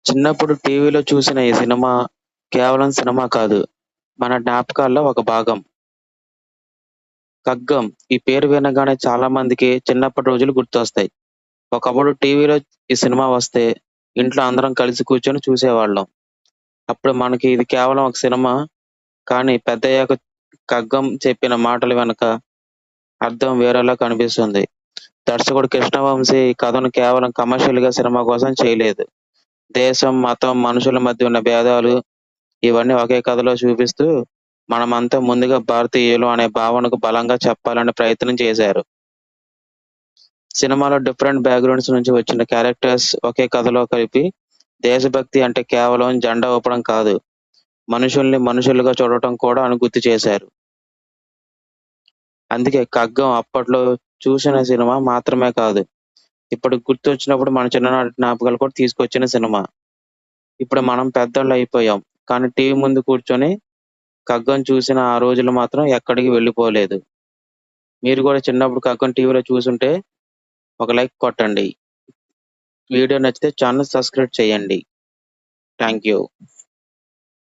చిన్నప్పుడు టీవీలో చూసిన ఈ సినిమా కేవలం సినిమా కాదు. మన జ్ఞాపకాల్లో ఒక భాగం. 'ఖడ్గం' ఈ పేరు వినగానే చాలా మందికి చిన్నప్పటి రోజులు గుర్తొస్తాయి. ఒకప్పుడు టీవీలో ఈ సినిమా వస్తే ఇంట్లో అందరం కలిసి కూర్చొని చూసేవాళ్ళం. అప్పుడు మనకి ఇది కేవలం ఒక సినిమా, కానీ పెద్దయ్యాక 'ఖడ్గం' చెప్పిన మాటల వెనక అర్థం వేరేలా కనిపిస్తుంది. దర్శకుడు కృష్ణవంశీ ఈ కథను కేవలం కమర్షియల్‌గా సినిమా కోసం చేయలేదు. దేశం, మతం, మనుషుల మధ్య ఉన్న భేదాలు ఇవన్నీ ఒకే కథలో చూపిస్తూ మనమంతా ముందుగా భారతీయులం అనే భావనకు బలంగా చెప్పాలనే ప్రయత్నం చేశారు. సినిమాలో డిఫరెంట్ బ్యాక్‌గ్రౌండ్స్ నుంచి వచ్చిన క్యారెక్టర్స్ ఒకే కథలో కలిపి దేశభక్తి అంటే కేవలం జెండా ఊపడం కాదు, మనుషుల్ని మనుషులుగా చూడటం కూడా అని గుర్తు చేశారు. అందుకే 'ఖడ్గం' అప్పట్లో చూసిన సినిమా మాత్రమే కాదు, ఇప్పటికి గుర్తొచ్చినప్పుడు మన చిన్ననాటి జ్ఞాపకాలు కూడా తీసుకొచ్చిన సినిమా. ఇప్పుడు మనం పెద్దోళ్ళయిపోయాం. కానీ టీవీ ముందు కూర్చొని 'ఖడ్గం' చూసిన ఆ రోజులు మాత్రం ఎక్కడికి వెళ్ళిపోలేదు. మీరు కూడా చిన్నప్పుడు 'ఖడ్గం' టీవీలో చూసుంటే ఒక లైక్ కొట్టండి. వీడియో నచ్చితే ఛానెల్ సబ్స్క్రైబ్ చేయండి. Thank you.